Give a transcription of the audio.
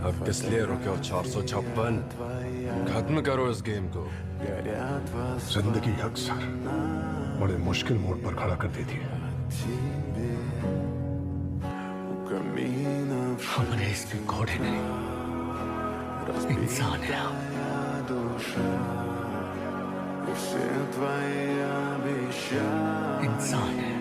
अब किस लिए रुके हो? 456 खत्म करो इस गेम को। जिंदगी अक्सर बड़े मुश्किल मोड़ पर खड़ा कर देती है। हमने इसके घोड़े नहीं, इंसान है हम। इंसान है।